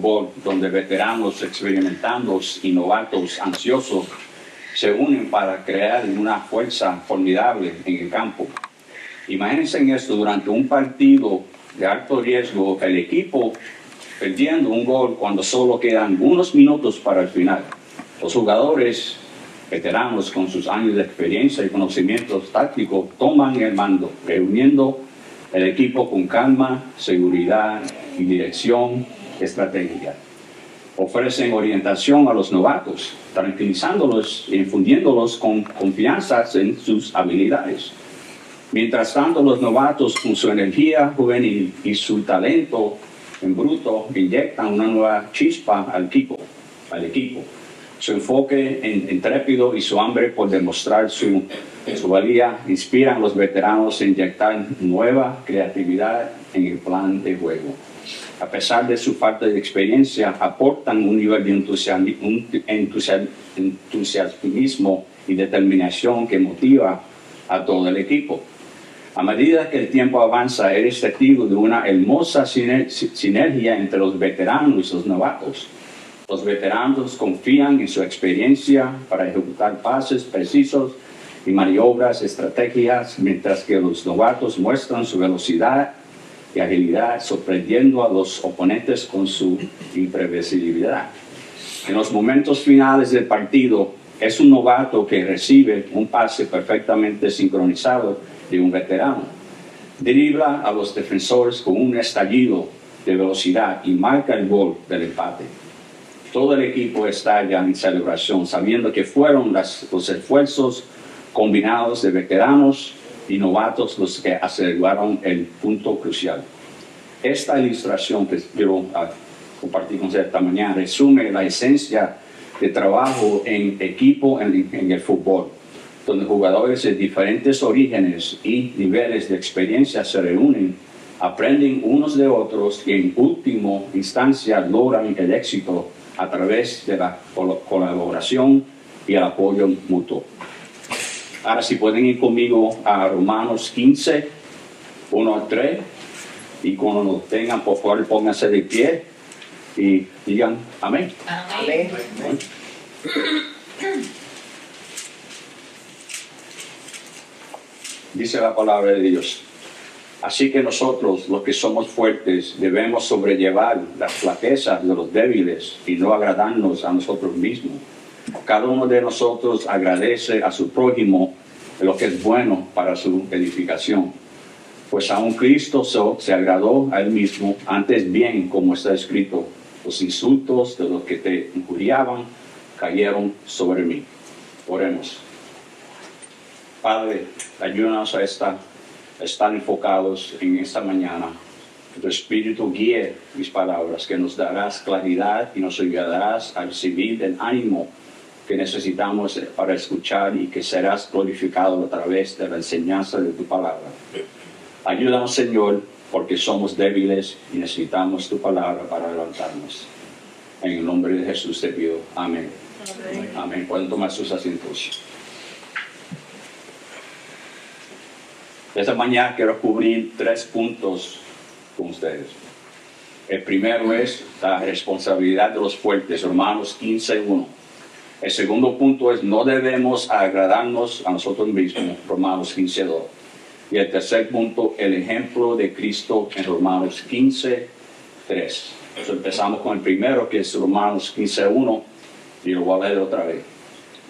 fútbol donde veteranos experimentados y novatos ansiosos se unen para crear una fuerza formidable en el campo. Imagínense en esto, durante un partido de alto riesgo, el equipo perdiendo un gol cuando solo quedan unos minutos para el final. Los jugadores veteranos con sus años de experiencia y conocimientos tácticos toman el mando, reuniendo el equipo con calma, seguridad y dirección estratégica. Ofrecen orientación a los novatos, tranquilizándolos e infundiéndolos con confianza en sus habilidades. Mientras tanto, los novatos, con su energía juvenil y su talento en bruto, inyectan una nueva chispa al equipo. Su enfoque intrépido y su hambre por demostrar su valía inspiran a los veteranos a inyectar nueva creatividad en el plan de juego. A pesar de su falta de experiencia, aportan un nivel de entusiasmo y determinación que motiva a todo el equipo. A medida que el tiempo avanza, eres testigo de una hermosa sinergia entre los veteranos y los novatos. Los veteranos confían en su experiencia para ejecutar pases precisos y maniobras estratégicas, mientras que los novatos muestran su velocidad y agilidad, sorprendiendo a los oponentes con su imprevisibilidad. En los momentos finales del partido, es un novato que recibe un pase perfectamente sincronizado de un veterano. Dribla a los defensores con un estallido de velocidad y marca el gol del empate. Todo el equipo estalla en celebración, sabiendo que fueron los esfuerzos combinados de veteranos y novatos los que aseguraron el punto crucial. Esta ilustración que quiero compartir con ustedes esta mañana resume la esencia de trabajo en equipo en el fútbol, donde jugadores de diferentes orígenes y niveles de experiencia se reúnen, aprenden unos de otros y en última instancia logran el éxito a través de la colaboración y el apoyo mutuo. Ahora, si pueden ir conmigo a Romanos 15, 1 al 3, y cuando lo tengan, por favor, pónganse de pie y digan amén. Amén. Amén. Dice la palabra de Dios: así que nosotros, los que somos fuertes, debemos sobrellevar las flaquezas de los débiles y no agradarnos a nosotros mismos. Cada uno de nosotros agradece a su prójimo lo que es bueno para su edificación. Pues aún Cristo se agradó a él mismo, antes bien, como está escrito, los insultos de los que te injuriaban cayeron sobre mí. Oremos. Padre, ayúdanos a estar enfocados en esta mañana. Que tu Espíritu guíe mis palabras, que nos darás claridad y nos ayudarás a recibir el ánimo que necesitamos para escuchar, y que serás glorificado a través de la enseñanza de tu palabra. Ayúdanos, Señor, porque somos débiles y necesitamos tu palabra para levantarnos. En el nombre de Jesús te pido. Amén. Amén. Amén. Pueden tomar sus asientos. Esta mañana quiero cubrir 3 puntos con ustedes. El primero es la responsabilidad de los fuertes, Romanos 15:1. El segundo punto es: no debemos agradarnos a nosotros mismos, Romanos 15:2. Y el tercer punto, el ejemplo de Cristo, en Romanos 15:3. Entonces empezamos con el primero, que es Romanos 15:1, y lo voy a leer otra vez.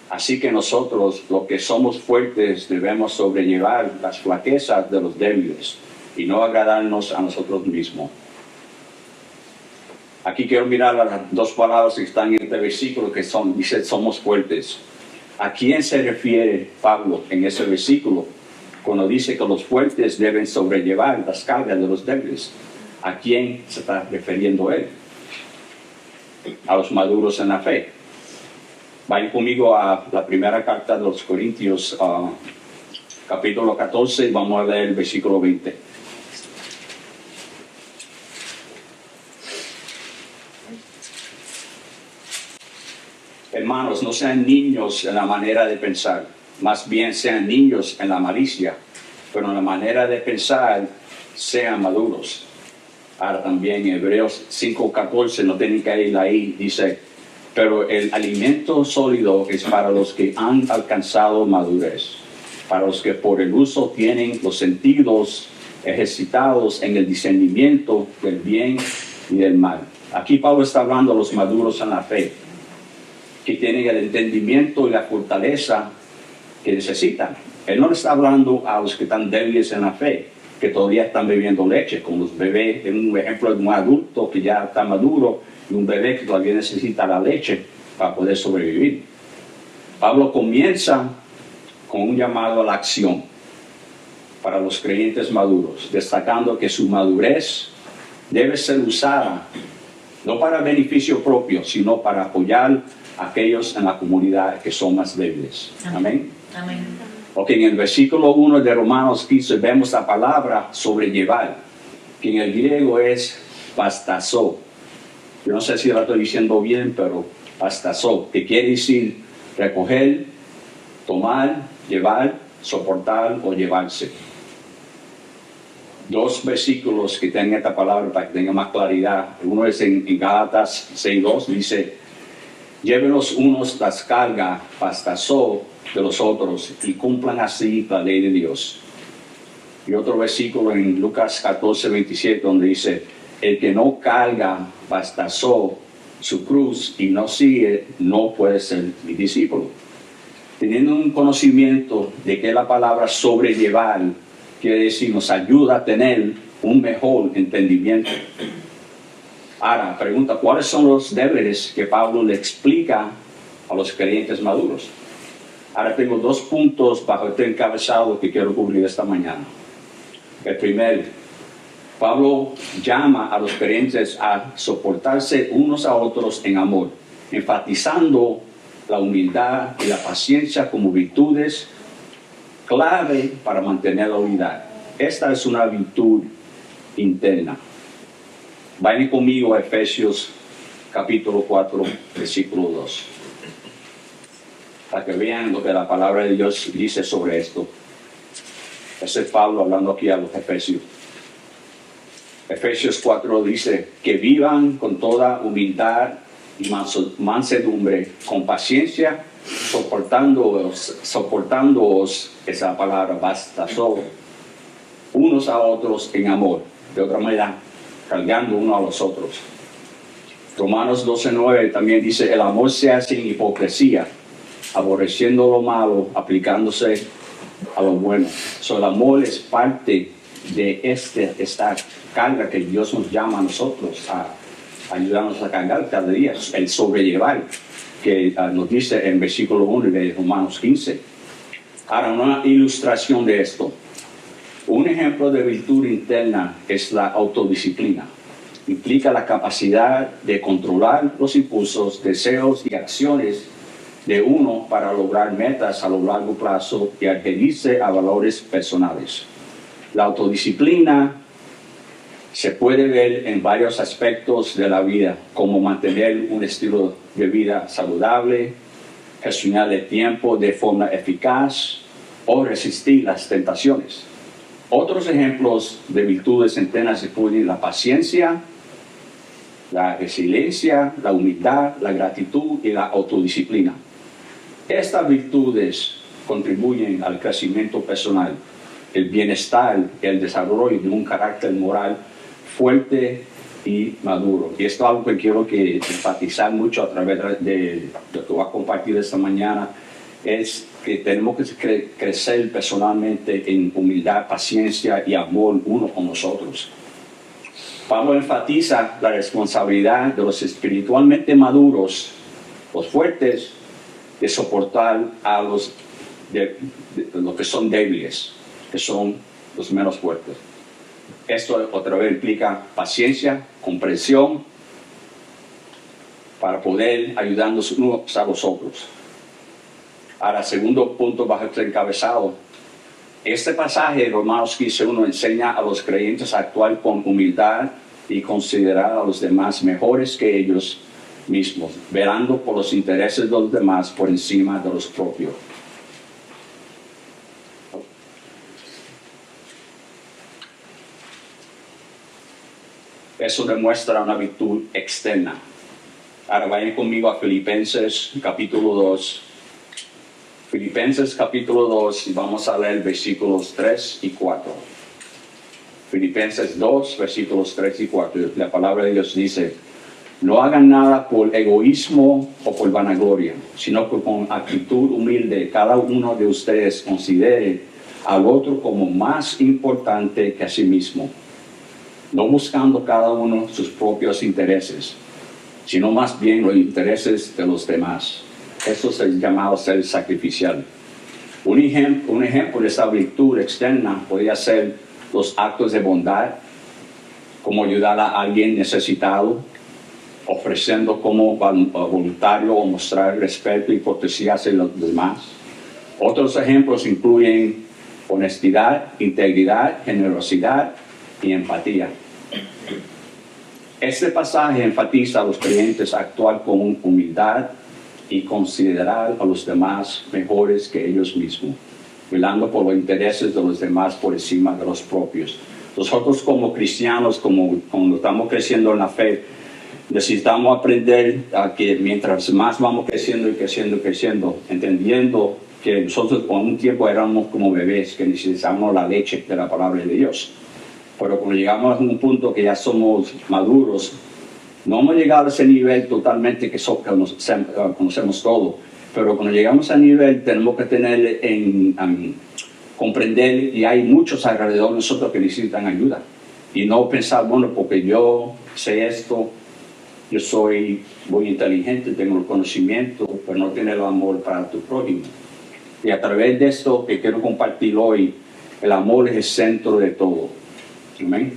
Así que nosotros, los que somos fuertes, debemos sobrellevar las flaquezas de los débiles y no agradarnos a nosotros mismos. Aquí quiero mirar las 2 palabras que están en este versículo, que dice somos fuertes. ¿A quién se refiere Pablo en ese versículo cuando dice que los fuertes deben sobrellevar las cargas de los débiles? ¿A quién se está refiriendo él? A los maduros en la fe. Vayan conmigo a la primera carta de los Corintios, capítulo 14, y vamos a leer el versículo 20. Hermanos, no sean niños en la manera de pensar, más bien sean niños en la malicia, pero en la manera de pensar sean maduros. Ahora también Hebreos 5:14, no tienen que ir ahí, dice, pero el alimento sólido es para los que han alcanzado madurez, para los que por el uso tienen los sentidos ejercitados en el discernimiento del bien y del mal. Aquí Pablo está hablando a los maduros en la fe, que tienen el entendimiento y la fortaleza que necesitan. Él no le está hablando a los que están débiles en la fe, que todavía están bebiendo leche, como los bebés. Es un ejemplo de un adulto que ya está maduro y un bebé que todavía necesita la leche para poder sobrevivir. Pablo comienza con un llamado a la acción para los creyentes maduros, destacando que su madurez debe ser usada no para beneficio propio, sino para apoyar a aquellos en la comunidad que son más débiles. Amén. Amén. Ok, en el versículo 1 de Romanos 15 vemos la palabra sobrellevar, que en el griego es bastazo. Yo no sé si la estoy diciendo bien, pero bastazo, que quiere decir recoger, tomar, llevar, soportar o llevarse. Dos versículos que tengan esta palabra para que tenga más claridad. Uno es en Gálatas 6:2, dice, llévenos unos las cargas, bastazo, de los otros y cumplan así la ley de Dios. Y otro versículo en Lucas 14:27 donde dice, el que no carga bastazo su cruz y no sigue, no puede ser mi discípulo. Teniendo un conocimiento de que la palabra sobrellevar quiere decir nos ayuda a tener un mejor entendimiento. Ahora, pregunta, ¿cuáles son los deberes que Pablo le explica a los creyentes maduros? Ahora tengo 2 puntos bajo este encabezado que quiero cubrir esta mañana. El primero, Pablo llama a los creyentes a soportarse unos a otros en amor, enfatizando la humildad y la paciencia como virtudes clave para mantener la unidad. Esta es una virtud interna. Vayan conmigo a Efesios capítulo 4, versículo 2. Para que vean lo que la palabra de Dios dice sobre esto. Ese es Pablo hablando aquí a los Efesios. Efesios 4 dice que vivan con toda humildad y mansedumbre, con paciencia, soportándoos, esa palabra bastazo, unos a otros en amor. De otra manera, cargando uno a los otros. Romanos 12:9 también dice, el amor sea sin hipocresía, aborreciendo lo malo, aplicándose a lo bueno. El amor es parte de esta carga que Dios nos llama a nosotros a ayudarnos a cargar cada día, el sobrellevar, que nos dice en versículo 1 de Romanos 15. Ahora, una ilustración de esto. Un ejemplo de virtud interna es la autodisciplina. Implica la capacidad de controlar los impulsos, deseos y acciones de uno para lograr metas a lo largo plazo y adherirse a valores personales. La autodisciplina se puede ver en varios aspectos de la vida, como mantener un estilo de vida saludable, gestionar el tiempo de forma eficaz o resistir las tentaciones. Otros ejemplos de virtudes internas incluyen la paciencia, la resiliencia, la humildad, la gratitud y la autodisciplina. Estas virtudes contribuyen al crecimiento personal, el bienestar y el desarrollo de un carácter moral fuerte y maduro. Y esto es algo que quiero enfatizar mucho a través de lo que voy a compartir esta mañana, es que tenemos que crecer personalmente en humildad, paciencia y amor uno con nosotros. Pablo enfatiza la responsabilidad de los espiritualmente maduros, los fuertes, de soportar a los que son débiles, que son los menos fuertes. Esto otra vez implica paciencia, comprensión, para poder ayudarnos unos a los otros. Ahora, segundo punto bajo este encabezado. Este pasaje de Romanos 15:1 enseña a los creyentes a actuar con humildad y considerar a los demás mejores que ellos mismos, velando por los intereses de los demás por encima de los propios. Eso demuestra una virtud externa. Ahora vayan conmigo a Filipenses capítulo 2. Filipenses capítulo 2 y vamos a leer versículos 3 y 4. Filipenses 2, versículos 3 y 4. La palabra de Dios dice: no hagan nada por egoísmo o por vanagloria, sino que con actitud humilde cada uno de ustedes considere al otro como más importante que a sí mismo, no buscando cada uno sus propios intereses, sino más bien los intereses de los demás. Eso es el llamado ser sacrificial. Un ejemplo de esa virtud externa podría ser los actos de bondad, como ayudar a alguien necesitado, ofreciendo como voluntario o mostrar respeto y cortesía hacia los demás. Otros ejemplos incluyen honestidad, integridad, generosidad y empatía. Este pasaje enfatiza a los creyentes a actuar con humildad y considerar a los demás mejores que ellos mismos, velando por los intereses de los demás por encima de los propios. Nosotros como cristianos, cuando estamos creciendo en la fe, necesitamos aprender a que mientras más vamos creciendo y creciendo, entendiendo que nosotros por un tiempo éramos como bebés que necesitábamos la leche de la palabra de Dios. Pero cuando llegamos a un punto que ya somos maduros, no hemos llegado a ese nivel totalmente que conocemos todo, pero cuando llegamos a ese nivel tenemos que tener comprender, y hay muchos alrededor de nosotros que necesitan ayuda. Y no pensar, bueno, porque yo sé esto, yo soy muy inteligente, tengo el conocimiento, pero no tengo el amor para tu prójimo. Y a través de esto que quiero compartir hoy, el amor es el centro de todo. Amén.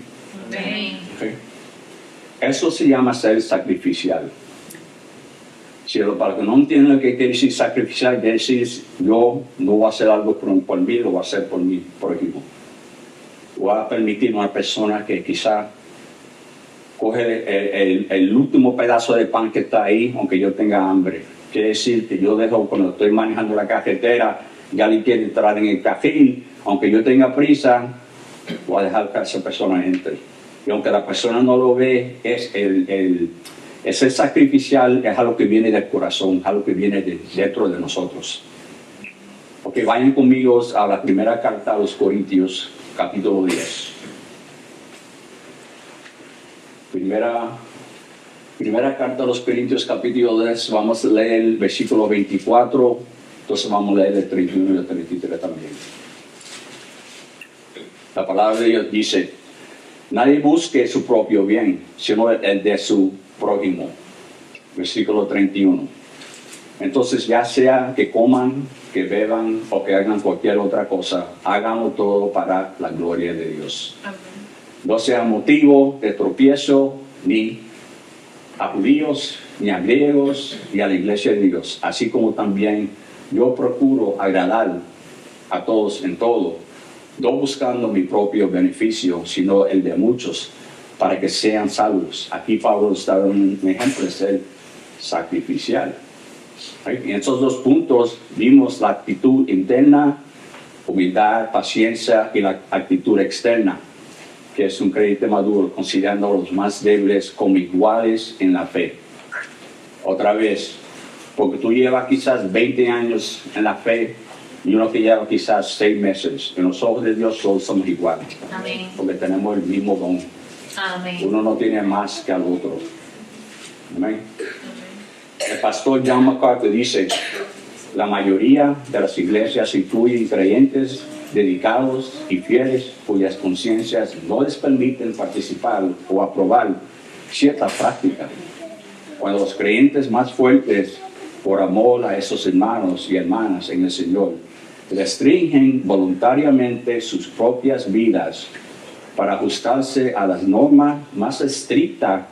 Amén. Okay. Eso se llama ser sacrificial. Si para que no entiendan lo que quiere decir sacrificial, quiere decir yo no voy a hacer algo por mí, lo voy a hacer por mí, por ejemplo. Voy a permitir a una persona que quizá coge el último pedazo de pan que está ahí, aunque yo tenga hambre. Quiere decir que yo dejo, cuando estoy manejando la carretera, ya le quiero entrar en el carril, aunque yo tenga prisa, voy a dejar que esa persona entre. Y aunque la persona no lo ve, ese sacrificial es algo que viene del corazón, algo que viene dentro de nosotros. Ok, vayan conmigo a la primera carta a los Corintios, capítulo 10. Primera carta a los Corintios, capítulo 10, vamos a leer el versículo 24, entonces vamos a leer el 31 y el 33 también. La palabra de Dios dice: nadie busque su propio bien, sino el de su prójimo. Versículo 31. Entonces, ya sea que coman, que beban o que hagan cualquier otra cosa, háganlo todo para la gloria de Dios. Amén. No sea motivo de tropiezo ni a judíos, ni a griegos, ni a la iglesia de Dios, así como también yo procuro agradar a todos en todo, no buscando mi propio beneficio, sino el de muchos, para que sean salvos. Aquí Pablo está dando un ejemplo de ser sacrificial. En esos dos puntos vimos la actitud interna, humildad, paciencia, y la actitud externa, que es un creyente maduro, considerando a los más débiles como iguales en la fe. Otra vez, porque tú llevas quizás 20 años en la fe y uno que lleva quizás 6 meses, en los ojos de Dios todos somos iguales. Amén. Porque tenemos el mismo don. Amén. Uno no tiene más que al otro. Amén. El pastor John MacArthur dice: la mayoría de las iglesias incluyen creyentes dedicados y fieles cuyas conciencias no les permiten participar o aprobar cierta práctica. Cuando los creyentes más fuertes, por amor a esos hermanos y hermanas en el Señor, restringen voluntariamente sus propias vidas para ajustarse a las normas más estrictas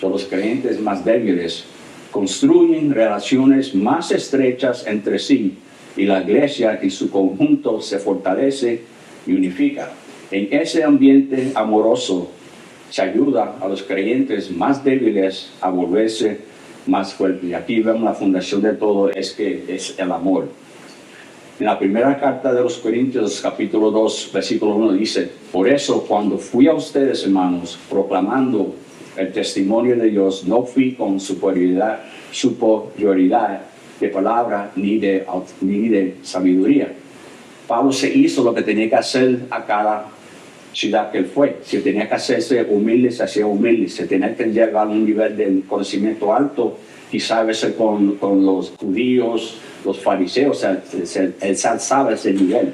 de los creyentes más débiles, construyen relaciones más estrechas entre sí, y la iglesia en su conjunto se fortalece y unifica. En ese ambiente amoroso se ayuda a los creyentes más débiles a volverse más fuertes. Y aquí vemos la fundación de todo, es el amor. En la primera carta de los Corintios, capítulo 2, versículo 1 dice: por eso, cuando fui a ustedes, hermanos, proclamando el testimonio de Dios, no fui con superioridad de palabra ni de sabiduría. Pablo se hizo lo que tenía que hacer a cada ciudad que él fue. Si tenía que hacerse humilde, se hacía humilde. Si tenía que llegar a un nivel de conocimiento alto, quizás a veces con los judíos, los fariseos, él alzaba ese nivel.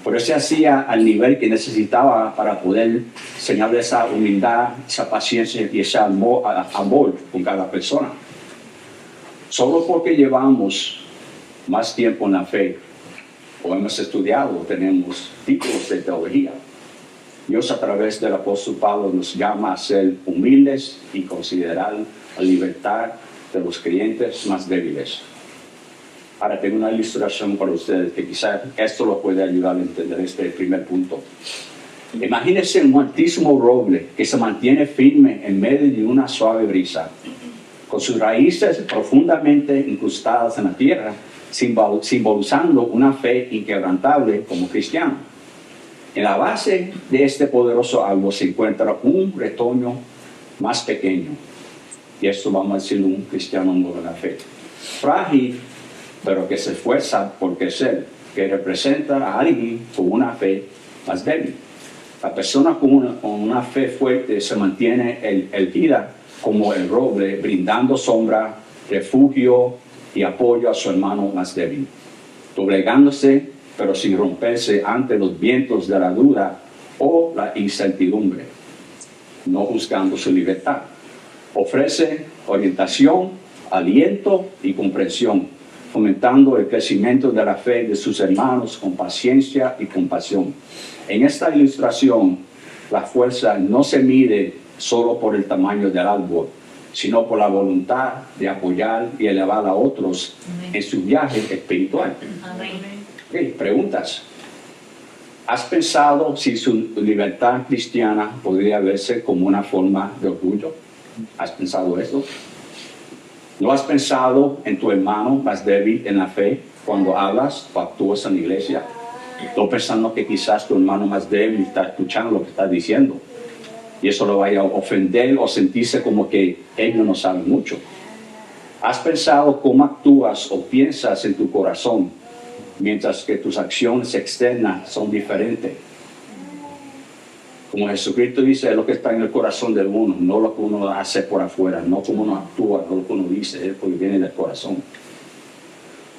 Pero se hacía al nivel que necesitaba para poder enseñarle esa humildad, esa paciencia y ese amor con cada persona. Solo porque llevamos más tiempo en la fe, o hemos estudiado, tenemos títulos de teología, Dios a través del apóstol Pablo nos llama a ser humildes y considerar la libertad de los creyentes más débiles. Ahora tengo una ilustración para ustedes que quizás esto lo puede ayudar a entender este primer punto. Imagínense un altísimo roble que se mantiene firme en medio de una suave brisa, con sus raíces profundamente incrustadas en la tierra, simbolizando una fe inquebrantable como cristiano. En la base de este poderoso árbol se encuentra un retoño más pequeño, y esto vamos a decirlo un cristiano nuevo en la fe, frágil, pero que se esfuerza por crecer, que representa a alguien con una fe más débil. La persona con una fe fuerte se mantiene erguida como el roble, brindando sombra, refugio y apoyo a su hermano más débil, doblegándose pero sin romperse ante los vientos de la duda o la incertidumbre, no buscando su libertad. Ofrece orientación, aliento y comprensión, fomentando el crecimiento de la fe de sus hermanos con paciencia y compasión. En esta ilustración, la fuerza no se mide solo por el tamaño del árbol, sino por la voluntad de apoyar y elevar a otros en su viaje espiritual. Amén. Okay, preguntas. ¿Has pensado si su libertad cristiana podría verse como una forma de orgullo? ¿Has pensado eso? ¿No has pensado en tu hermano más débil en la fe cuando hablas o actúas en la iglesia? No pensando que quizás tu hermano más débil está escuchando lo que estás diciendo y eso lo vaya a ofender o sentirse como que ellos no saben mucho. ¿Has pensado cómo actúas o piensas en tu corazón mientras que tus acciones externas son diferentes? Como Jesucristo dice, es lo que está en el corazón de uno, no lo que uno hace por afuera, no como uno actúa, no lo que uno dice, es porque viene del corazón.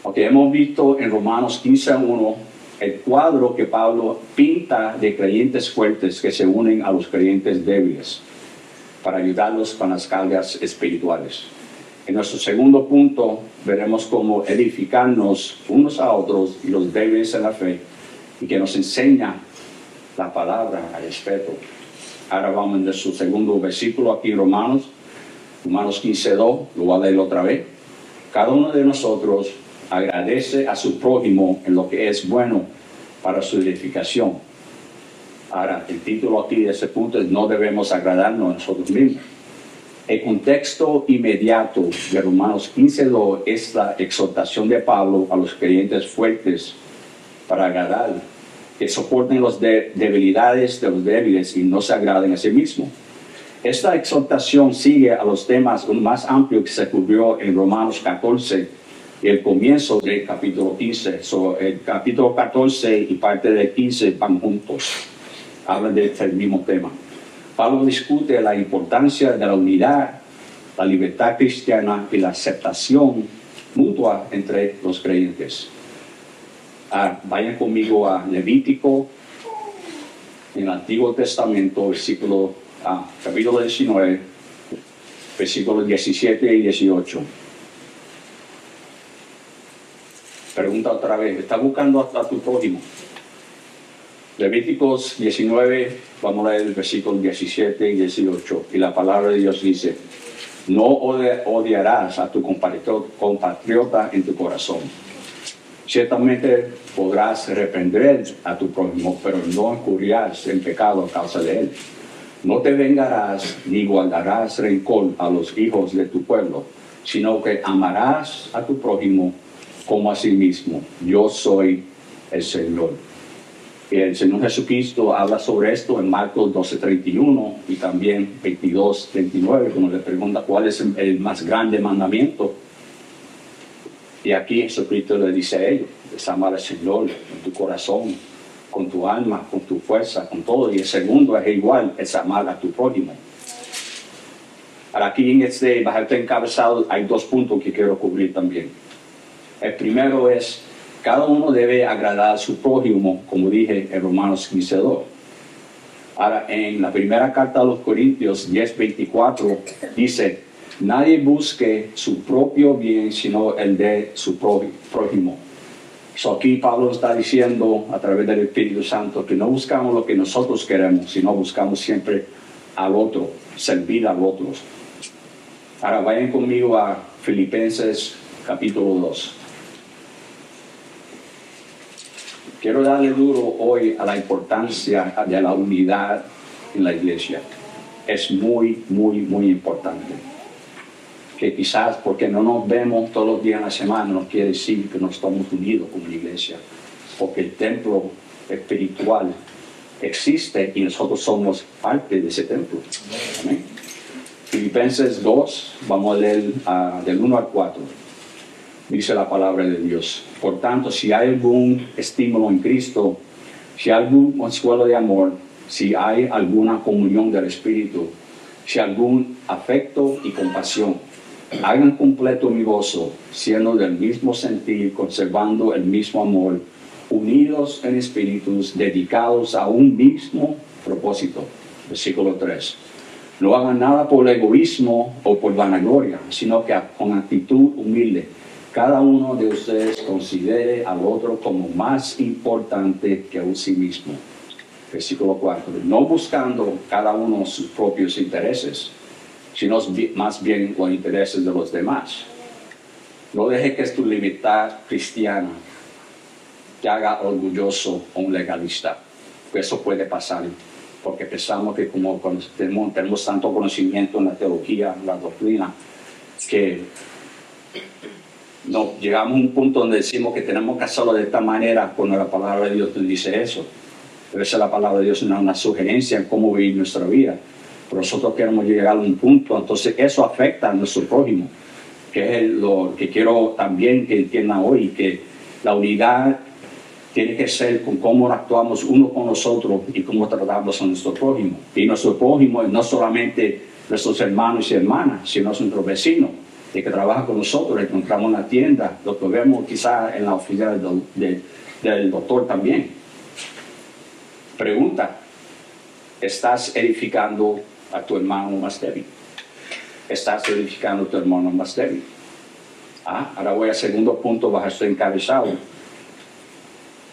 Ok, hemos visto en Romanos 15:1 el cuadro que Pablo pinta de creyentes fuertes que se unen a los creyentes débiles para ayudarlos con las cargas espirituales. En nuestro segundo punto veremos cómo edificarnos unos a otros y los débiles en la fe y que nos enseña la palabra al respeto. Ahora vamos en nuestro segundo versículo aquí en Romanos 15:2, lo voy a leer otra vez. Cada uno de nosotros agradece a su prójimo en lo que es bueno para su edificación. Ahora, el título aquí de ese punto es no debemos agradarnos a nosotros mismos. El contexto inmediato de Romanos 15:2 es la exhortación de Pablo a los creyentes fuertes para agradar, que soporten las debilidades de los débiles y no se agraden a sí mismos. Esta exhortación sigue a los temas más amplios que se cubrió en Romanos 14 y el comienzo del capítulo 15. El capítulo 14 y parte del 15 van juntos, hablan del mismo tema. Pablo discute la importancia de la unidad, la libertad cristiana y la aceptación mutua entre los creyentes. Vayan conmigo a Levítico, en el Antiguo Testamento, capítulo 19, versículos 17 y 18. Pregunta otra vez, ¿está buscando a tu prójimo? Levíticos 19, vamos a leer el versículo 17 y 18. Y la palabra de Dios dice, no odiarás a tu compatriota en tu corazón. Ciertamente podrás reprender a tu prójimo, pero no incurrirás en pecado a causa de él. No te vengarás ni guardarás rencor a los hijos de tu pueblo, sino que amarás a tu prójimo como a sí mismo. Yo soy el Señor. El Señor Jesucristo habla sobre esto en Marcos 12:31 y también 22:39, cuando le pregunta cuál es el más grande mandamiento. Y aquí Jesucristo le dice a ellos, es amar al Señor con tu corazón, con tu alma, con tu fuerza, con todo. Y el segundo es igual, es amar a tu prójimo. Ahora aquí en bajo este encabezado hay 2 puntos que quiero cubrir también. El primero es, cada uno debe agradar a su prójimo, como dije en Romanos 15:2. Ahora, en la primera carta a los Corintios 10:24 dice, nadie busque su propio bien, sino el de su prójimo. Aquí Pablo está diciendo a través del Espíritu Santo que no buscamos lo que nosotros queremos, sino buscamos siempre al otro, servir al otro. Ahora vayan conmigo a Filipenses capítulo 2. Quiero darle duro hoy a la importancia de la unidad en la iglesia. Es muy, muy, muy importante. Que quizás porque no nos vemos todos los días en la semana no quiere decir que no estamos unidos como iglesia. Porque el templo espiritual existe y nosotros somos parte de ese templo. Amén. Filipenses 2, vamos a leer del 1 al 4. Dice la palabra de Dios. Por tanto, si hay algún estímulo en Cristo, si hay algún consuelo de amor, si hay alguna comunión del Espíritu, si hay algún afecto y compasión, hagan completo mi gozo, siendo del mismo sentir, conservando el mismo amor, unidos en espíritus, dedicados a un mismo propósito. Versículo 3. No hagan nada por egoísmo o por vanagloria, sino que con actitud humilde cada uno de ustedes considere al otro como más importante que a sí mismo. Versículo 4. No buscando cada uno sus propios intereses, sino más bien los intereses de los demás. No deje que tu libertad cristiana te haga orgulloso o un legalista. Eso puede pasar, porque pensamos que como tenemos tanto conocimiento en la teología, en la doctrina, que no, llegamos a un punto donde decimos que tenemos que hacerlo de esta manera cuando la palabra de Dios nos dice eso. Debe ser la palabra de Dios una sugerencia en cómo vivir nuestra vida. Pero nosotros queremos llegar a un punto, entonces eso afecta a nuestro prójimo, que es lo que quiero también que entiendan hoy, que la unidad tiene que ser con cómo actuamos uno con nosotros y cómo tratamos a nuestro prójimo. Y nuestro prójimo es no solamente nuestros hermanos y hermanas, sino nuestros vecinos, el que trabaja con nosotros, el que encontramos en la tienda, lo que vemos quizás en la oficina del doctor también. Pregunta, ¿estás edificando a tu hermano más débil? ¿Estás edificando a tu hermano más débil? Ahora voy al segundo punto bajo este encabezado.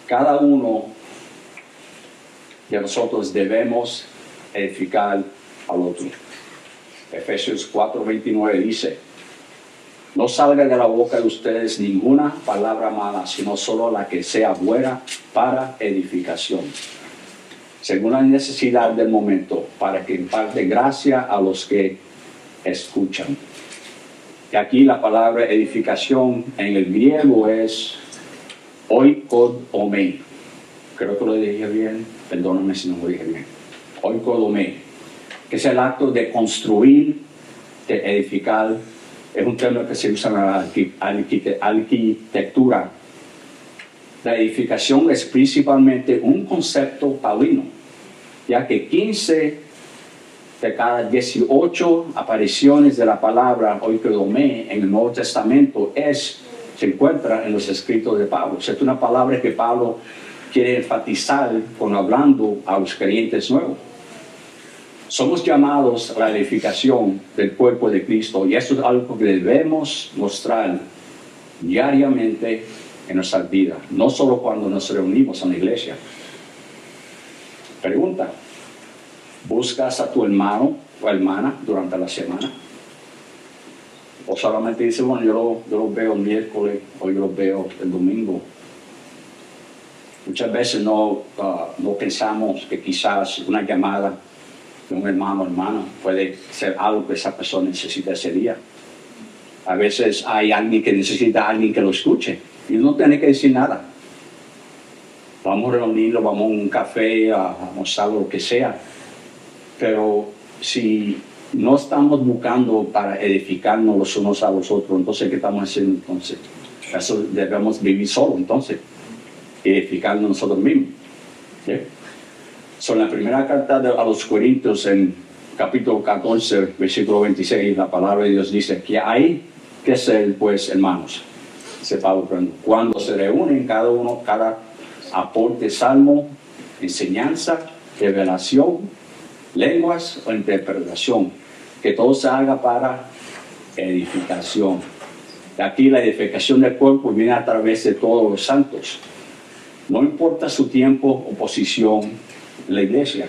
Cada uno de nosotros debemos edificar al otro. Efesios 4:29 dice, no salga de la boca de ustedes ninguna palabra mala, sino solo la que sea buena para edificación, según la necesidad del momento, para que imparte gracia a los que escuchan. Y aquí la palabra edificación en el griego es oikodomē. Creo que lo dije bien, perdóname si no lo dije bien. Oikodomē, que es el acto de construir, de edificar. Es un término que se usa en la arquitectura. La edificación es principalmente un concepto paulino, ya que 15 de cada 18 apariciones de la palabra oikodomē en el Nuevo Testamento se encuentra en los escritos de Pablo. Es una palabra que Pablo quiere enfatizar cuando hablando a los creyentes nuevos. Somos llamados a la edificación del cuerpo de Cristo y eso es algo que debemos mostrar diariamente en nuestras vidas, no solo cuando nos reunimos en la iglesia. Pregunta, ¿buscas a tu hermano o hermana durante la semana? O solamente dices, bueno, yo lo veo el miércoles o yo lo veo el domingo. Muchas veces no pensamos que quizás una llamada de un hermano o hermana puede ser algo que esa persona necesita ese día. A veces hay alguien que necesita a alguien que lo escuche y no tiene que decir nada. vamos a reunirnos, vamos a un café, a almorzar, lo que sea. Pero si no estamos buscando para edificarnos los unos a los otros, entonces, ¿qué estamos haciendo entonces? Eso debemos vivir solo entonces, edificarnos nosotros mismos. ¿Sí? So, en la primera carta a los Corintios, en capítulo 14, versículo 26, la palabra de Dios dice que hay que ser, pues, hermanos, dice Pablo, cuando se reúnen cada aporte, salmo, enseñanza, revelación, lenguas o interpretación, que todo se haga para edificación. Aquí la edificación del cuerpo viene a través de todos los santos. No importa su tiempo o posición en la iglesia.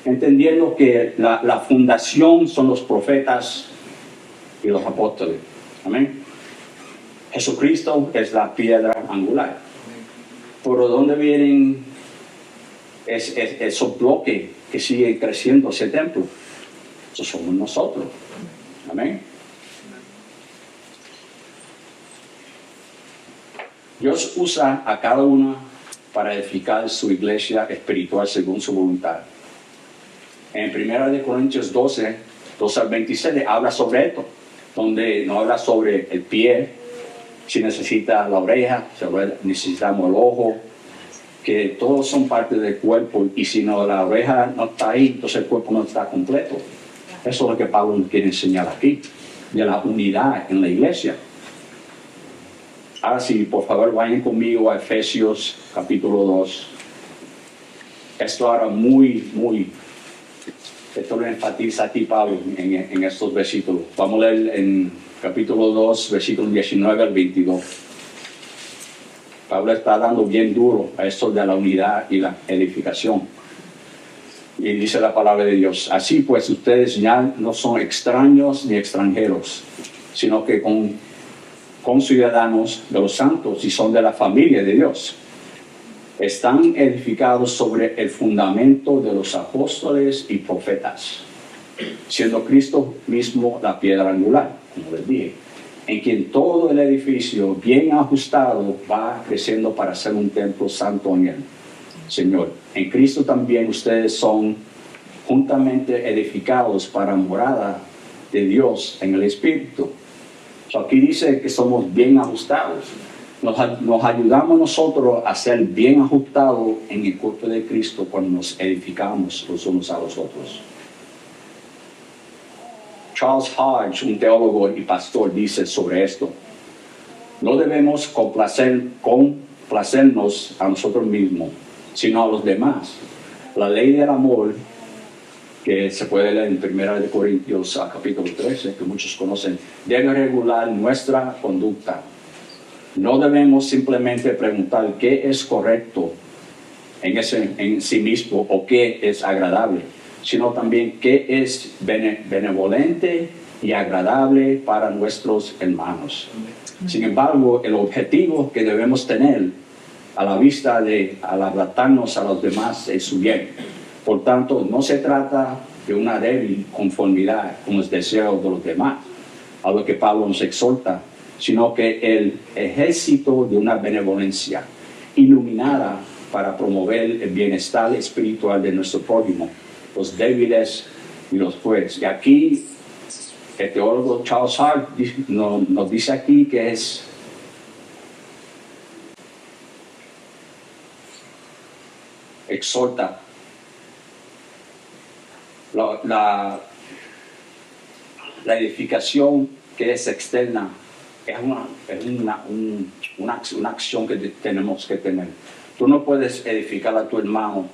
Entendiendo que la fundación son los profetas y los apóstoles. Amén. Jesucristo es la piedra angular. ¿Por dónde vienen esos bloques que siguen creciendo ese templo? Eso somos nosotros. Amén. Dios usa a cada uno para edificar su iglesia espiritual según su voluntad. En 1 Corintios 12 al 27 habla sobre esto, donde no habla sobre el pie, si necesita la oreja, si necesitamos el ojo, que todos son parte del cuerpo, y si no, la oreja no está ahí, entonces el cuerpo no está completo. Eso es lo que Pablo nos quiere enseñar aquí, de la unidad en la iglesia. Ahora sí, por favor, vayan conmigo a Efesios capítulo 2. Esto ahora esto lo enfatiza aquí Pablo en estos versículos. Vamos a leer en capítulo 2, versículos 19 al 22. Pablo está dando bien duro a esto de la unidad y la edificación. Y dice la palabra de Dios: así pues, ustedes ya no son extraños ni extranjeros, sino que con ciudadanos de los santos y son de la familia de Dios. Están edificados sobre el fundamento de los apóstoles y profetas, siendo Cristo mismo la piedra angular, como les dije, en quien todo el edificio bien ajustado va creciendo para ser un templo santo en él. Señor, en Cristo también ustedes son juntamente edificados para morada de Dios en el Espíritu. So, aquí dice que somos bien ajustados. Nos ayudamos nosotros a ser bien ajustados en el cuerpo de Cristo cuando nos edificamos los unos a los otros. Charles Hodge, un teólogo y pastor, dice sobre esto: no debemos complacernos a nosotros mismos, sino a los demás. La ley del amor, que se puede leer en 1 Corintios capítulo 13, que muchos conocen, debe regular nuestra conducta. No debemos simplemente preguntar qué es correcto en sí mismo o qué es agradable, sino también qué es benevolente y agradable para nuestros hermanos. Sin embargo, el objetivo que debemos tener a la vista de adaptarnos a los demás es su bien. Por tanto, no se trata de una débil conformidad con los deseos de los demás, a lo que Pablo nos exhorta, sino que el ejército de una benevolencia iluminada para promover el bienestar espiritual de nuestro prójimo, los débiles y los fuertes. Y aquí el teólogo Charles Hart nos dice aquí que exhorta la edificación que es externa, es una acción que tenemos que tener. Tú no puedes edificar a tu hermano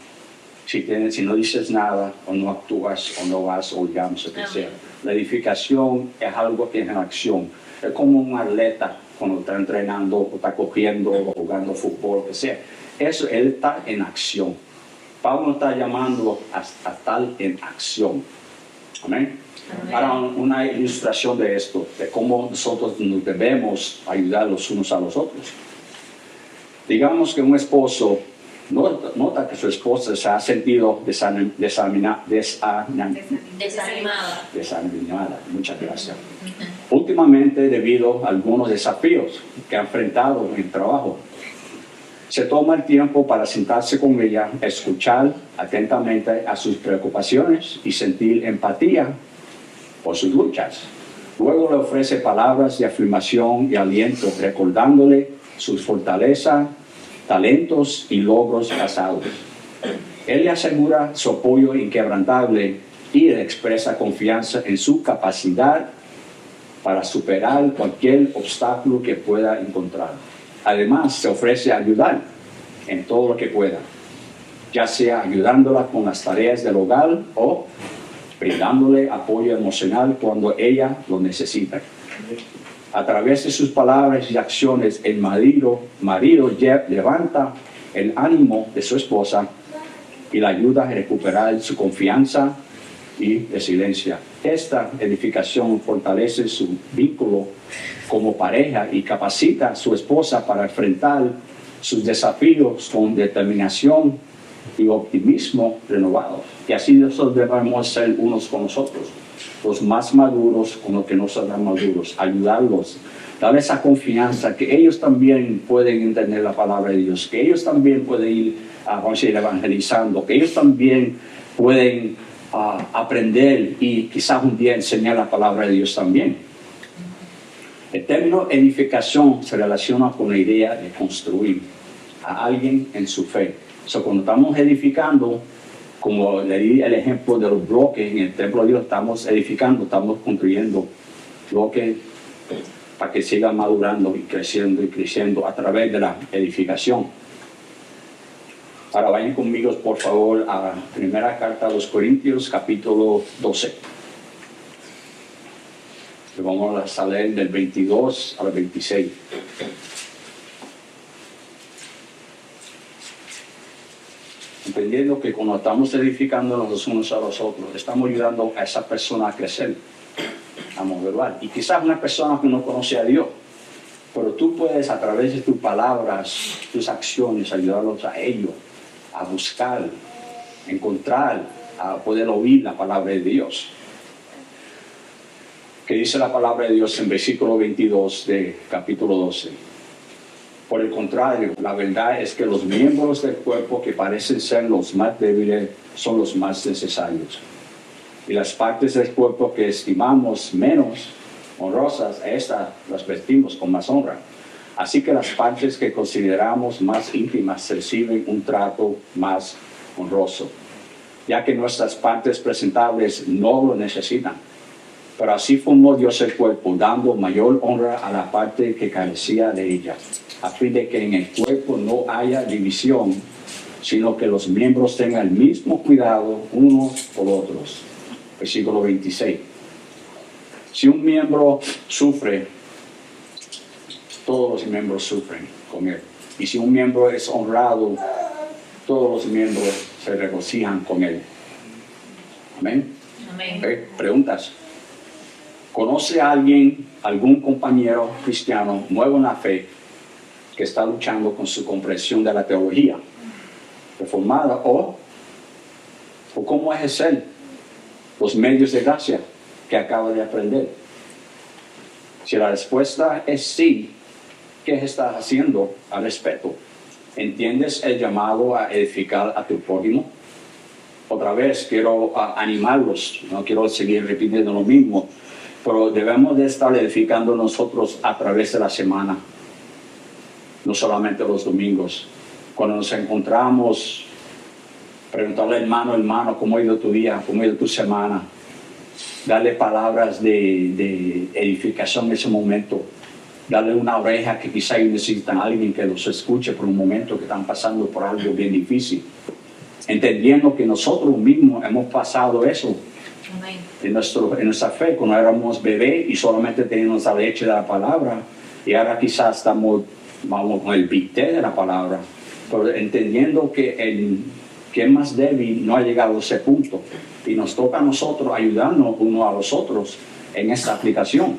si no dices nada, o no actúas, o no vas, o llamas, o que sea. La edificación es algo que es en acción. Es como un atleta cuando está entrenando, o está cogiendo, o jugando fútbol, o que sea. Eso, él está en acción. Pablo está llamando a estar en acción. Amén. Ahora, una ilustración de esto, de cómo nosotros nos debemos ayudar los unos a los otros. Digamos que un esposo nota que su esposa se ha sentido desanimada. Muchas gracias. Últimamente, debido a algunos desafíos que ha enfrentado en el trabajo. Se toma el tiempo para sentarse con ella, escuchar atentamente a sus preocupaciones y sentir empatía por sus luchas. Luego le ofrece palabras de afirmación y aliento, recordándole sus fortalezas, talentos y logros pasados. Él le asegura su apoyo inquebrantable y le expresa confianza en su capacidad para superar cualquier obstáculo que pueda encontrar. Además, se ofrece a ayudar en todo lo que pueda, ya sea ayudándola con las tareas del hogar o brindándole apoyo emocional cuando ella lo necesita. A través de sus palabras y acciones, el marido levanta el ánimo de su esposa y la ayuda a recuperar su confianza y resiliencia. Esta edificación fortalece su vínculo como pareja y capacita a su esposa para enfrentar sus desafíos con determinación y optimismo renovado. Y así nosotros debemos ser unos con los otros, los más maduros con los que no son tan maduros, ayudarlos, darles esa confianza que ellos también pueden entender la palabra de Dios, que ellos también pueden ir, vamos a ir evangelizando, que ellos también pueden aprender y quizás un día enseñar la palabra de Dios también. El término edificación se relaciona con la idea de construir a alguien en su fe. Cuando estamos edificando, como le di el ejemplo de los bloques en el templo de Dios, estamos edificando, estamos construyendo bloques para que sigan madurando y creciendo a través de la edificación. Ahora vayan conmigo, por favor, a la primera carta a los Corintios, capítulo 12. Y vamos a leer del 22 al 26. Entendiendo que cuando estamos edificándonos los unos a los otros, estamos ayudando a esa persona a crecer, a modular. Y quizás una persona que no conoce a Dios, pero tú puedes a través de tus palabras, tus acciones, ayudarlos a ellos a buscar, encontrar, a poder oír la palabra de Dios. Que dice la palabra de Dios en versículo 22 de capítulo 12. Por el contrario, la verdad es que los miembros del cuerpo que parecen ser los más débiles son los más necesarios. Y las partes del cuerpo que estimamos menos honrosas, estas las vestimos con más honra. Así que las partes que consideramos más íntimas reciben un trato más honroso, ya que nuestras partes presentables no lo necesitan. Pero así formó Dios el cuerpo, dando mayor honra a la parte que carecía de ella, a fin de que en el cuerpo no haya división, sino que los miembros tengan el mismo cuidado unos por otros. Versículo 26. Si un miembro sufre, todos los miembros sufren con él. Y si un miembro es honrado, todos los miembros se regocijan con él. Amén. Amén. Preguntas. ¿Conoce a alguien, algún compañero cristiano nuevo en la fe que está luchando con su comprensión de la teología reformada o cómo ejercer los medios de gracia que acaba de aprender? Si la respuesta es sí, ¿qué estás haciendo al respecto? ¿Entiendes el llamado a edificar a tu prójimo? Otra vez quiero animarlos, no quiero seguir repitiendo lo mismo, pero debemos de estar edificando nosotros a través de la semana, no solamente los domingos. Cuando nos encontramos, preguntarle hermano, ¿cómo ha ido tu día? ¿Cómo ha ido tu semana? Darle palabras de edificación en ese momento. Darle una oreja que quizá ellos necesitan a alguien que los escuche por un momento que están pasando por algo bien difícil. Entendiendo que nosotros mismos hemos pasado eso. Amén. En nuestra fe, cuando éramos bebés y solamente teníamos la leche de la palabra, y ahora quizás estamos con el bité de la palabra, pero entendiendo que el más débil no ha llegado a ese punto, y nos toca a nosotros ayudarnos unos a los otros en esta aplicación.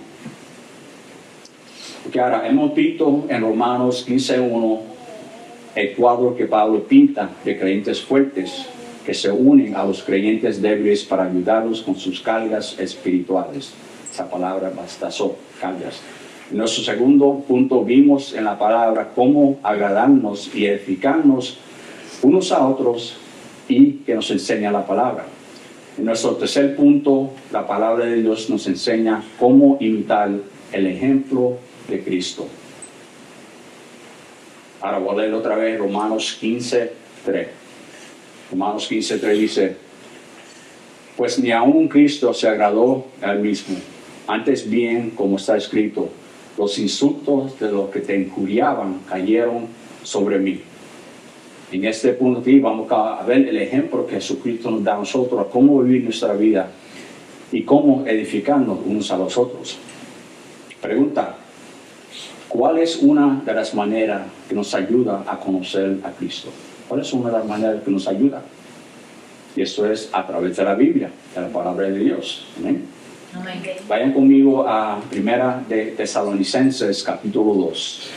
Porque ahora hemos visto en Romanos 15:1 el cuadro que Pablo pinta de creyentes fuertes que se unen a los creyentes débiles para ayudarlos con sus cargas espirituales. Esa palabra bastazó, cargas. En nuestro segundo punto vimos en la palabra cómo agradarnos y edificarnos unos a otros y que nos enseña la palabra. En nuestro tercer punto, la palabra de Dios nos enseña cómo imitar el ejemplo de Cristo. Ahora voy a leer otra vez Romanos 15:3. Romanos 15:3 dice, pues ni aun Cristo se agradó a él mismo. Antes bien, como está escrito, los insultos de los que te injuriaban cayeron sobre mí. En este punto aquí vamos a ver el ejemplo que Jesucristo nos da a nosotros, a cómo vivir nuestra vida y cómo edificarnos unos a los otros. Pregunta, ¿cuál es una de las maneras que nos ayuda a conocer a Cristo? ¿Cuál es una de las maneras que nos ayuda? Y esto es a través de la Biblia, de la palabra de Dios. ¿Amén? Amén. Vayan conmigo a Primera de Tesalonicenses, capítulo 2.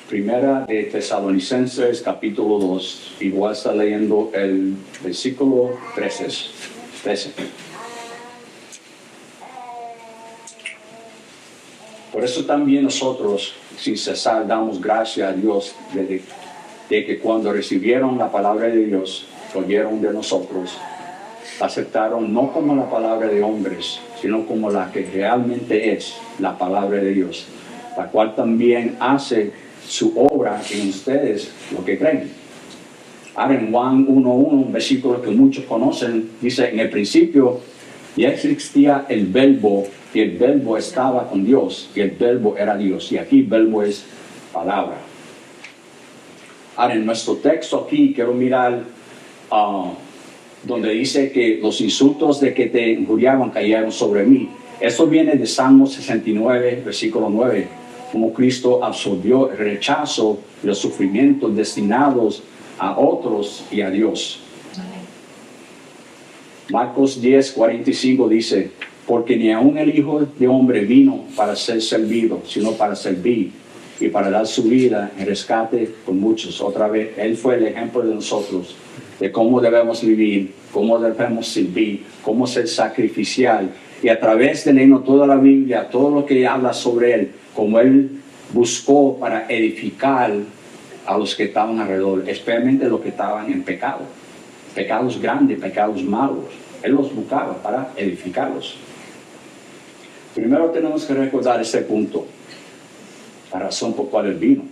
Primera de Tesalonicenses, capítulo 2. Igual está leyendo el versículo 13. Por eso también nosotros, sin cesar, damos gracias a Dios de que cuando recibieron la palabra de Dios, oyeron de nosotros, aceptaron no como la palabra de hombres, sino como la que realmente es la palabra de Dios, la cual también hace su obra en ustedes, lo que creen. Ahora en Juan 1:1, un versículo que muchos conocen, dice, en el principio ya existía el verbo, y el verbo estaba con Dios, y el verbo era Dios, y aquí el verbo es palabra. Ahora en nuestro texto aquí quiero mirar donde dice que los insultos de que te injuriaban cayeron sobre mí. Esto viene de Salmo 69, versículo 9, como Cristo absorbió el rechazo y los sufrimientos destinados a otros y a Dios. Marcos 10:45 dice, porque ni aun el Hijo de Hombre vino para ser servido, sino para servir y para dar su vida en rescate por muchos. Otra vez, Él fue el ejemplo de nosotros, de cómo debemos vivir, cómo debemos servir, cómo ser sacrificial. Y a través de leernos toda la Biblia, todo lo que habla sobre Él, como Él buscó para edificar a los que estaban alrededor, especialmente los que estaban en pecado, pecados grandes, pecados malos. Él los buscaba para edificarlos. Primero tenemos que recordar este punto, la razón por cual Él vino.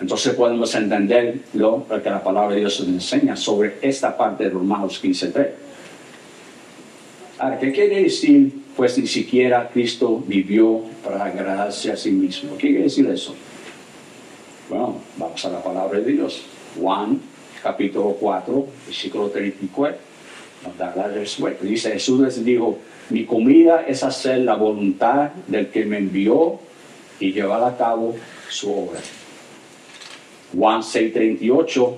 Entonces podemos entender lo que la palabra de Dios nos enseña sobre esta parte de Romanos 15:3. Ahora, ¿qué quiere decir? Pues ni siquiera Cristo vivió para agradarse a sí mismo. ¿Qué quiere decir eso? Bueno, vamos a la palabra de Dios. Juan, capítulo 4, versículo 34. Nos da la respuesta. Dice, Jesús les dijo, mi comida es hacer la voluntad del que me envió y llevar a cabo su obra. Juan 6:38,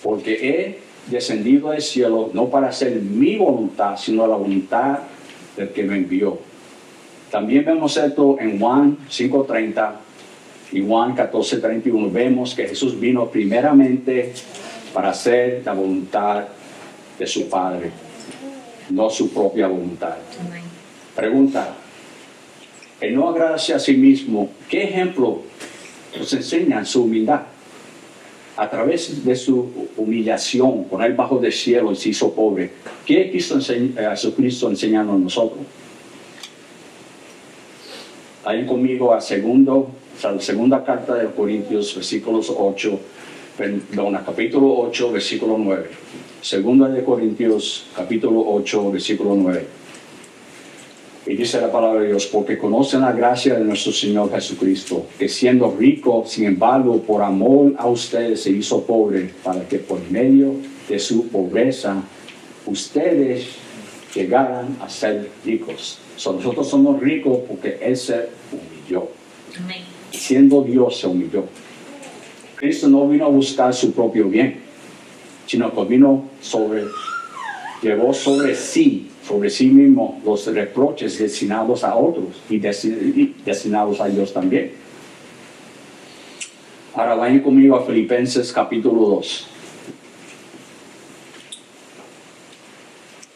porque he descendido del cielo no para hacer mi voluntad, sino la voluntad del que me envió. También vemos esto en Juan 5:30 y Juan 14:31. Vemos que Jesús vino primeramente para hacer la voluntad de su Padre, no su propia voluntad. Amén. Pregunta, el no agradarse a sí mismo, ¿qué ejemplo nos enseña su humildad? A través de su humillación, poner bajo del cielo y se hizo pobre. ¿Qué quiso Jesucristo enseñarnos a nosotros? Vayan conmigo a la segunda carta de Corintios, capítulo 8, versículo 9. Segunda de Corintios, capítulo 8, versículo 9. Y dice la palabra de Dios, porque conocen la gracia de nuestro Señor Jesucristo, que siendo rico, sin embargo, por amor a ustedes se hizo pobre, para que por medio de su pobreza ustedes llegaran a ser ricos. Nosotros somos ricos porque Él se humilló. Amén. Siendo Dios se humilló. Cristo no vino a buscar su propio bien, sino que llevó sobre sí mismo los reproches destinados a otros y destinados a Dios también. Ahora vayan conmigo a Filipenses capítulo 2.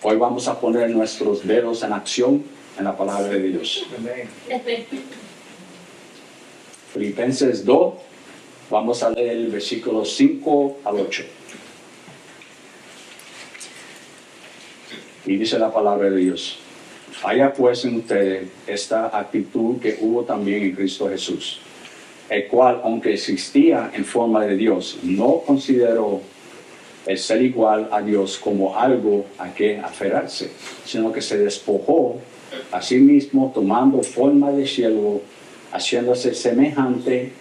Hoy vamos a poner nuestros dedos en acción en la palabra de Dios. Amén. Filipenses 2, vamos a leer el versículo 5 al 8. Y dice la palabra de Dios: haya pues en ustedes esta actitud que hubo también en Cristo Jesús, el cual, aunque existía en forma de Dios, no consideró el ser igual a Dios como algo a que aferrarse, sino que se despojó a sí mismo, tomando forma de siervo, haciéndose semejante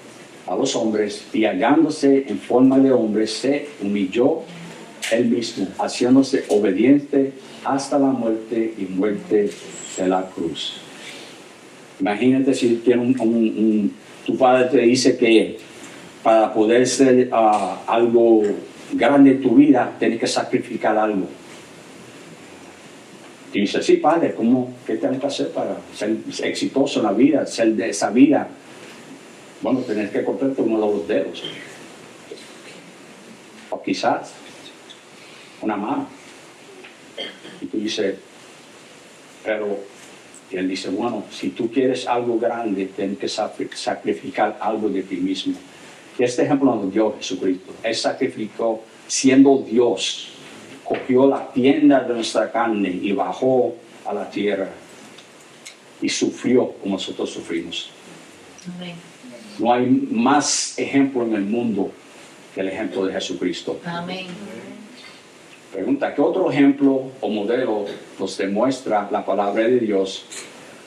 a los hombres, y hallándose en forma de hombre, se humilló él mismo, haciéndose obediente hasta la muerte y muerte de la cruz. Imagínate si tiene tu padre te dice que para poder ser algo grande en tu vida, tienes que sacrificar algo. Y dice, sí, padre, ¿qué tengo que hacer para ser exitoso en la vida, ser de esa vida? Bueno, tienes que cortarte uno de los dedos. O quizás una mano. Y tú dices, pero, y él dice, bueno, si tú quieres algo grande, tienes que sacrificar algo de ti mismo. Y este ejemplo nos dio Jesucristo. Él sacrificó siendo Dios. Cogió la tienda de nuestra carne y bajó a la tierra. Y sufrió como nosotros sufrimos. Amén. No hay más ejemplo en el mundo que el ejemplo de Jesucristo. Amén. Pregunta, ¿qué otro ejemplo o modelo nos demuestra la palabra de Dios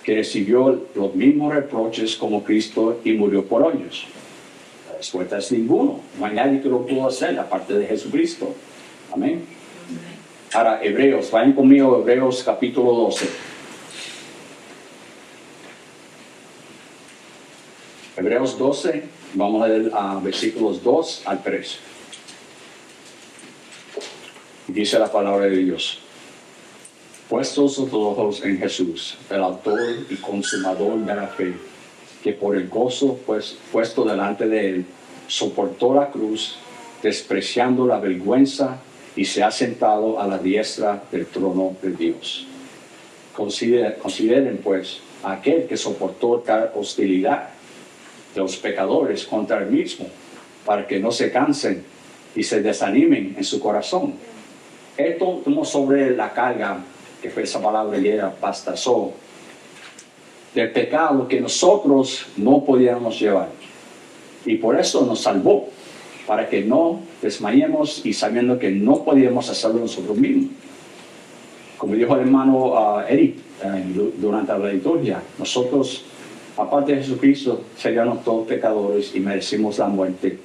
que recibió los mismos reproches como Cristo y murió por ellos? La respuesta es ninguno. No hay nadie que lo pudo hacer aparte de Jesucristo. Amén. Ahora, Hebreos, vayan conmigo, Hebreos capítulo 12. Hebreos 12, vamos a leer versículos 2 al 3. Dice la palabra de Dios: puestos los ojos en Jesús, el autor y consumador de la fe, que por el gozo puesto delante de él, soportó la cruz, despreciando la vergüenza, y se ha sentado a la diestra del trono de Dios. Consideren pues a aquel que soportó tal hostilidad de los pecadores contra él mismo, para que no se cansen y se desanimen en su corazón. Esto tomó sobre la carga, que fue esa palabra griega, bastazó, del pecado que nosotros no podíamos llevar. Y por eso nos salvó, para que no desmayemos y sabiendo que no podíamos hacerlo nosotros mismos. Como dijo el hermano Eric durante la liturgia, nosotros, aparte de Jesucristo, seríamos todos pecadores y merecimos la muerte.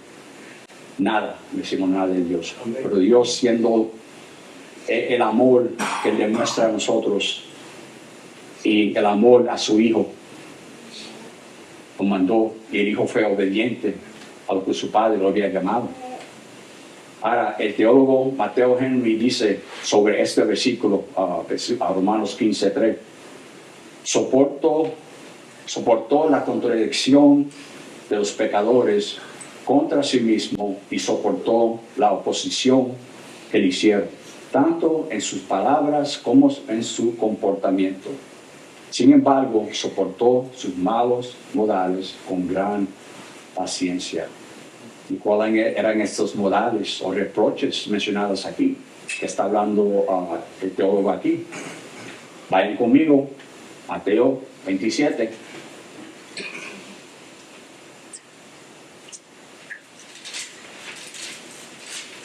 Nada, merecimos nada de Dios. Pero Dios, siendo el amor que le muestra a nosotros y el amor a su Hijo, lo mandó, y el Hijo fue obediente a lo que su Padre lo había llamado. Ahora, el teólogo Mateo Henry dice sobre este versículo, a Romanos 15:3, soportó la contradicción de los pecadores contra sí mismo y soportó la oposición que le hicieron, tanto en sus palabras como en su comportamiento. Sin embargo, soportó sus malos modales con gran paciencia. ¿Y cuáles eran estos modales o reproches mencionados aquí? Que está hablando el teólogo aquí. Vayan conmigo, Mateo 27.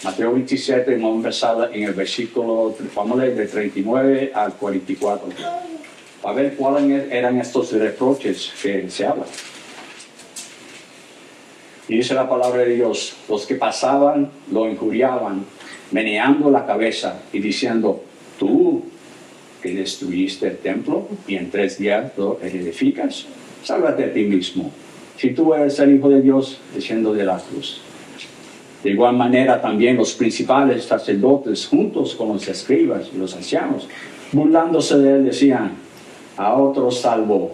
Mateo 27, vamos a empezar en el versículo, vamos a leer de 39 al 44. A ver cuáles eran estos reproches que se hablan. Y dice la palabra de Dios: los que pasaban lo injuriaban, meneando la cabeza y diciendo, tú que destruiste el templo y en 3 días lo edificas, sálvate a ti mismo. Si tú eres el Hijo de Dios, desciendo de la cruz. De igual manera también los principales sacerdotes, juntos con los escribas y los ancianos, burlándose de él, decían, a otro salvó,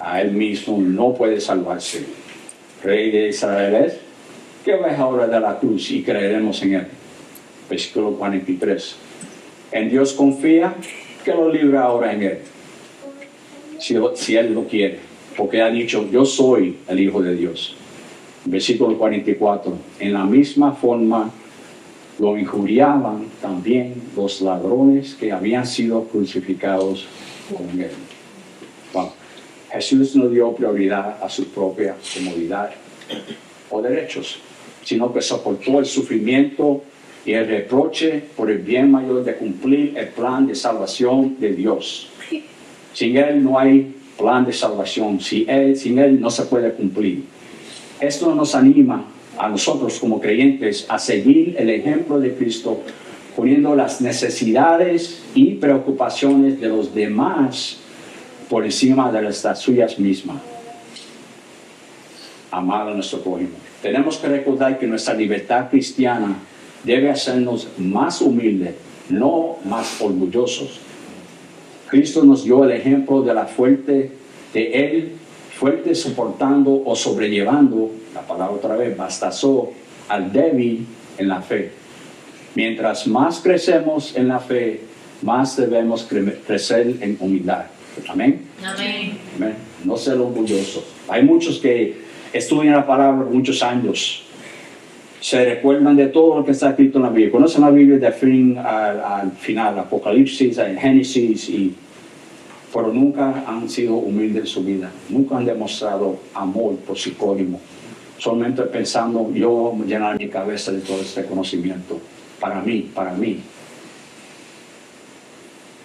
a él mismo no puede salvarse. Rey de Israel es, que baje ahora de la cruz y creeremos en él. Versículo 43. En Dios confía, que lo libra ahora en él. si Él lo quiere, porque ha dicho, yo soy el Hijo de Dios. Versículo 44, en la misma forma lo injuriaban también los ladrones que habían sido crucificados con Él. Wow. Jesús no dio prioridad a su propia comodidad o derechos, sino que soportó el sufrimiento y el reproche por el bien mayor de cumplir el plan de salvación de Dios. Sin Él no hay plan de salvación, sin Él no se puede cumplir. Esto nos anima a nosotros como creyentes a seguir el ejemplo de Cristo, poniendo las necesidades y preocupaciones de los demás por encima de las suyas mismas. Amar a nuestro prójimo. Tenemos que recordar que nuestra libertad cristiana debe hacernos más humildes, no más orgullosos. Cristo nos dio el ejemplo de la fuerte, de Él fuerte soportando o sobrellevando, la palabra otra vez, bastazó al débil en la fe. Mientras más crecemos en la fe, más debemos crecer en humildad. Amén. Amén. Amén. No ser orgullosos. Hay muchos que estudian la palabra por muchos años. Se recuerdan de todo lo que está escrito en la Biblia. Conocen la Biblia de fin al final, Apocalipsis, Génesis, pero nunca han sido humildes en su vida. Nunca han demostrado amor por su prójimo. Solamente pensando, yo llenar mi cabeza de todo este conocimiento. Para mí.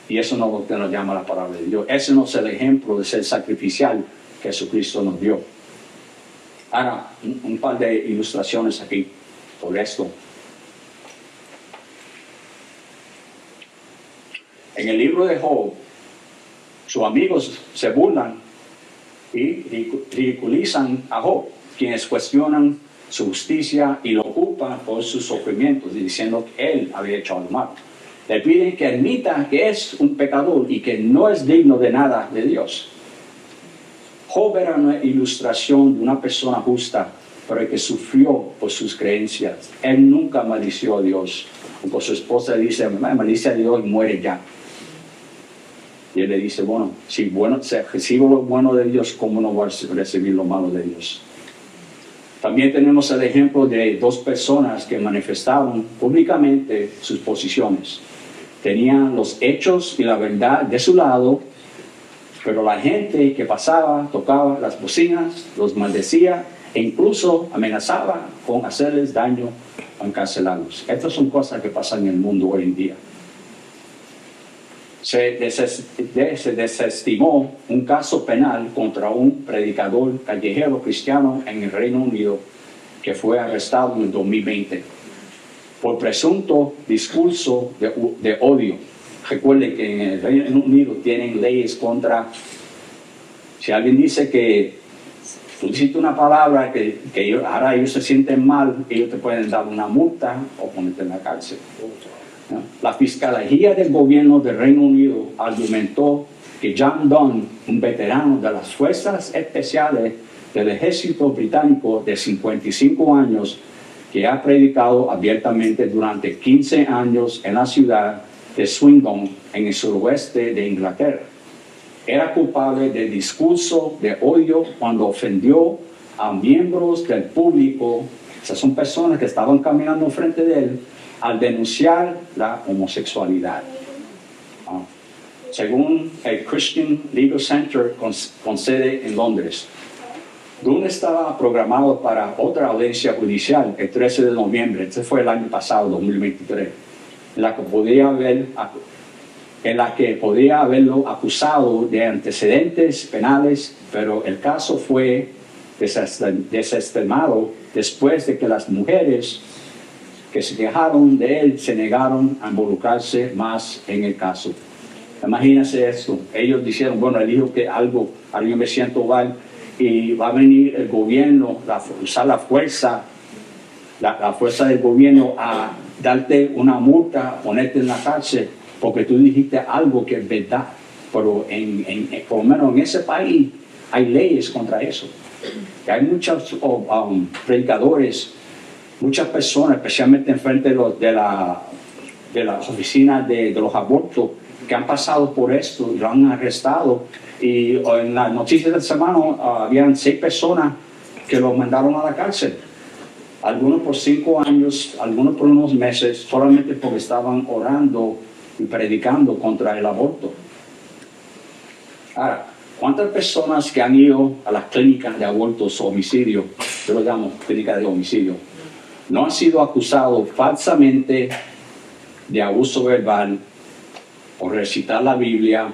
Y eso no es lo que nos llama la palabra de Dios. Ese no es el ejemplo de ser sacrificial que Jesucristo nos dio. Ahora, un par de ilustraciones aquí sobre esto. En el libro de Job, sus amigos se burlan y ridiculizan a Job, quienes cuestionan su justicia y lo culpan por sus sufrimientos, diciendo que él había hecho algo mal. Le piden que admita que es un pecador y que no es digno de nada de Dios. Job era una ilustración de una persona justa, pero que sufrió por sus creencias. Él nunca maldició a Dios. Porque su esposa le dice, maldice a Dios y muere ya. Y él le dice, bueno, si recibo lo bueno de Dios, ¿cómo no voy a recibir lo malo de Dios? También tenemos el ejemplo de dos personas que manifestaron públicamente sus posiciones. Tenían los hechos y la verdad de su lado, pero la gente que pasaba, tocaba las bocinas, los maldecía e incluso amenazaba con hacerles daño o encarcelarlos. Estas son cosas que pasan en el mundo hoy en día. Se desestimó un caso penal contra un predicador callejero cristiano en el Reino Unido que fue arrestado en el 2020 por presunto discurso de odio. Recuerde que en el Reino Unido tienen leyes contra, si alguien dice que tú dijiste una palabra que ahora ellos se sienten mal, ellos te pueden dar una multa o ponerte en la cárcel. La Fiscalía del Gobierno del Reino Unido argumentó que John Donne, un veterano de las Fuerzas Especiales del Ejército Británico de 55 años, que ha predicado abiertamente durante 15 años en la ciudad de Swindon, en el suroeste de Inglaterra, era culpable de discurso de odio cuando ofendió a miembros del público. Esas son personas que estaban caminando enfrente de él al denunciar la homosexualidad. Según el Christian Legal Center con sede en Londres, Dunn estaba programado para otra audiencia judicial el 13 de noviembre, este fue el año pasado, 2023, en la que podría haberlo acusado de antecedentes penales, pero el caso fue desestimado después de que las mujeres que se quejaron de él se negaron a involucrarse más en el caso. Imagínense esto, ellos dijeron, bueno, él dijo que alguien me siento mal y va a venir el gobierno, usar la fuerza del gobierno a darte una multa, ponerte en la cárcel, porque tú dijiste algo que es verdad. Pero por lo menos en ese país hay leyes contra eso. Y hay muchos predicadores, muchas personas, especialmente enfrente de las oficinas de los abortos, que han pasado por esto y lo han arrestado. Y en las noticias de semana habían 6 personas que los mandaron a la cárcel. Algunos por 5 años, algunos por unos meses, solamente porque estaban orando y predicando contra el aborto. Ahora, ¿cuántas personas que han ido a las clínicas de abortos o homicidio, yo lo llamo clínicas de homicidio, no han sido acusados falsamente de abuso verbal, por recitar la Biblia,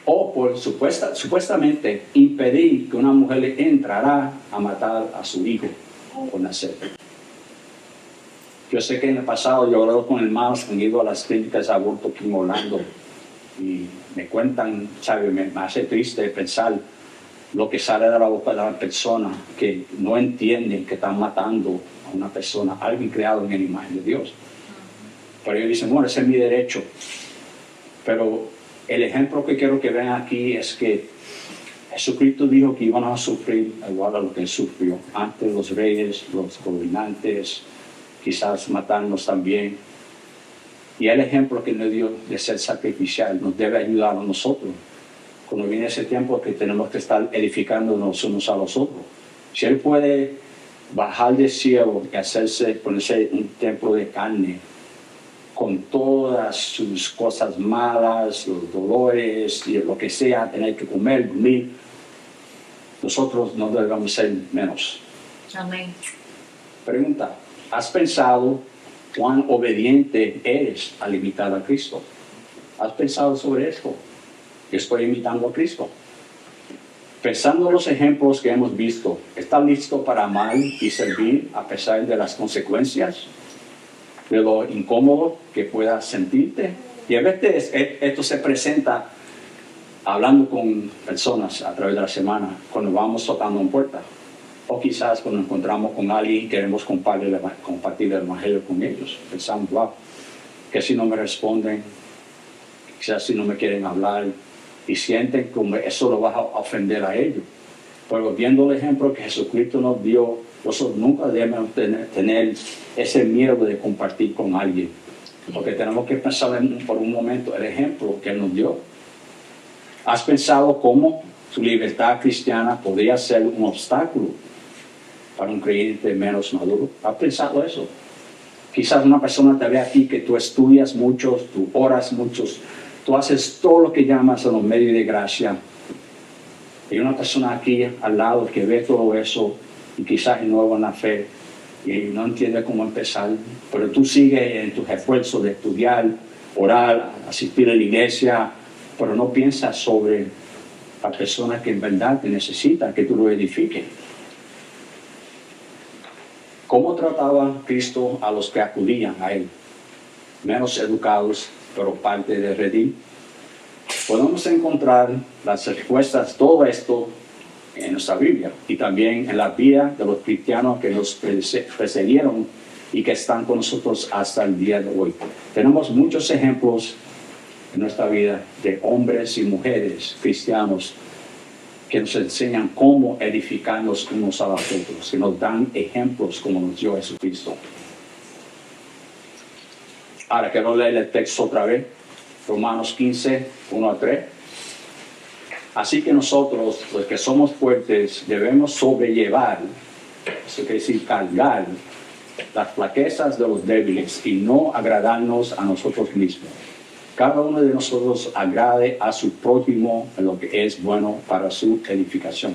o por supuestamente impedir que una mujer entrara a matar a su hijo por nacer? Yo sé que en el pasado yo he hablado con hermanos que han ido a las clínicas de aborto aquí en Orlando y me cuentan, ¿sabe? Me hace triste pensar lo que sale de la boca de la persona que no entienden que están matando a una persona, alguien creado en la imagen de Dios. Pero ellos dicen, bueno, ese es mi derecho. Pero el ejemplo que quiero que vean aquí es que Jesucristo dijo que iban a sufrir igual a lo que él sufrió. Antes los reyes, los gobernantes, quizás matarnos también. Y el ejemplo que nos dio de ser sacrificial nos debe ayudar a nosotros. Cuando viene ese tiempo que tenemos que estar edificándonos unos a los otros. Si él puede bajar del cielo y ponerse un templo de carne, con todas sus cosas malas, los dolores y lo que sea, tener que comer, dormir, nosotros no debemos ser menos. Amén. Pregunta, ¿has pensado cuán obediente eres al imitar a Cristo? ¿Has pensado sobre esto? Yo estoy imitando a Cristo. Pensando en los ejemplos que hemos visto, ¿estás listo para amar y servir a pesar de las consecuencias? De lo incómodo que puedas sentirte. Y a veces esto se presenta hablando con personas a través de la semana, cuando vamos tocando en puerta, o quizás cuando nos encontramos con alguien y queremos compartir el evangelio con ellos. Pensamos, wow, que si no me responden, quizás si no me quieren hablar, y sienten como eso lo va a ofender a ellos. Pero viendo el ejemplo que Jesucristo nos dio, nosotros nunca debemos tener ese miedo de compartir con alguien, porque tenemos que pensar por un momento el ejemplo que Él nos dio. ¿Has pensado cómo tu libertad cristiana podría ser un obstáculo para un creyente menos maduro? ¿Has pensado eso? Quizás una persona te ve aquí que tú estudias mucho, tú oras mucho, tú haces todo lo que llamas en los medios de gracia. Hay una persona aquí al lado que ve todo eso y quizás es nuevo en la fe y no entiende cómo empezar, pero tú sigues en tus esfuerzos de estudiar, orar, asistir a la iglesia, pero no piensas sobre la persona que en verdad te necesita, que tú lo edifiques. ¿Cómo trataba Cristo a los que acudían a Él? Menos educados, pero parte de redil. Podemos encontrar las respuestas a todo esto en nuestra Biblia y también en la vida de los cristianos que nos precedieron y que están con nosotros hasta el día de hoy. Tenemos muchos ejemplos en nuestra vida de hombres y mujeres cristianos que nos enseñan cómo edificarnos unos a los otros, que nos dan ejemplos como nos dio Jesucristo. Ahora quiero leer el texto otra vez, Romanos 15, 1 a 3. Así que nosotros, los que somos fuertes, debemos sobrellevar, eso quiere decir cargar, las flaquezas de los débiles y no agradarnos a nosotros mismos. Cada uno de nosotros agrade a su prójimo en lo que es bueno para su edificación.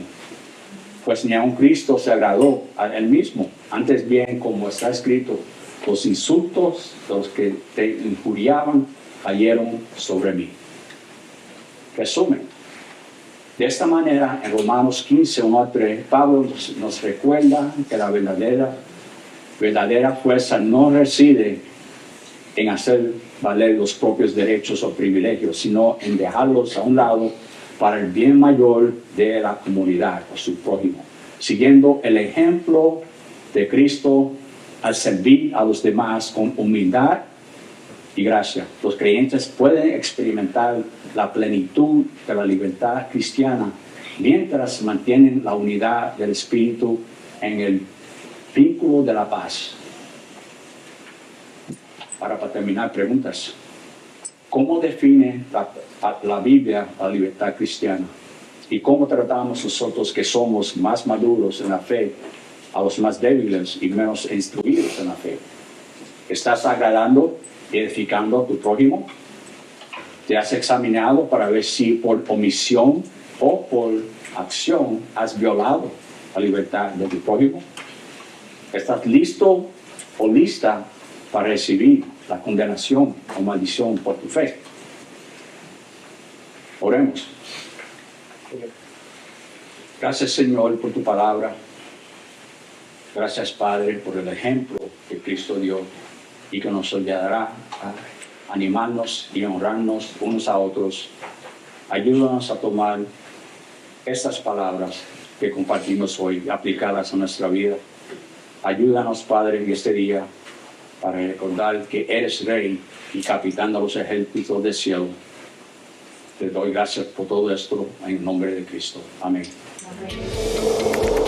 Pues ni aun Cristo se agradó a él mismo. Antes bien, como está escrito, los insultos de los que te injuriaban cayeron sobre mí. Resumen. De esta manera, en Romanos 15, 1 a 3, Pablo nos recuerda que la verdadera fuerza no reside en hacer valer los propios derechos o privilegios, sino en dejarlos a un lado para el bien mayor de la comunidad o su prójimo, siguiendo el ejemplo de Cristo al servir a los demás con humildad y gracia. Los creyentes pueden experimentar la plenitud de la libertad cristiana mientras mantienen la unidad del Espíritu en el vínculo de la paz. Para terminar, preguntas. ¿Cómo define la Biblia la libertad cristiana? ¿Y cómo tratamos nosotros que somos más maduros en la fe a los más débiles y menos instruidos en la fe? ¿Estás agradando y edificando a tu prójimo? ¿Te has examinado para ver si por omisión o por acción has violado la libertad de tu prójimo? ¿Estás listo o lista para recibir la condenación o maldición por tu fe? Oremos. Gracias, Señor, por tu palabra. Gracias, Padre, por el ejemplo que Cristo dio y que nos ayudará a animarnos y honrarnos unos a otros. Ayúdanos a tomar estas palabras que compartimos hoy y aplicarlas a nuestra vida. Ayúdanos, Padre, en este día para recordar que eres Rey y capitán de los ejércitos del cielo. Te doy gracias por todo esto en el nombre de Cristo. Amén. Amén.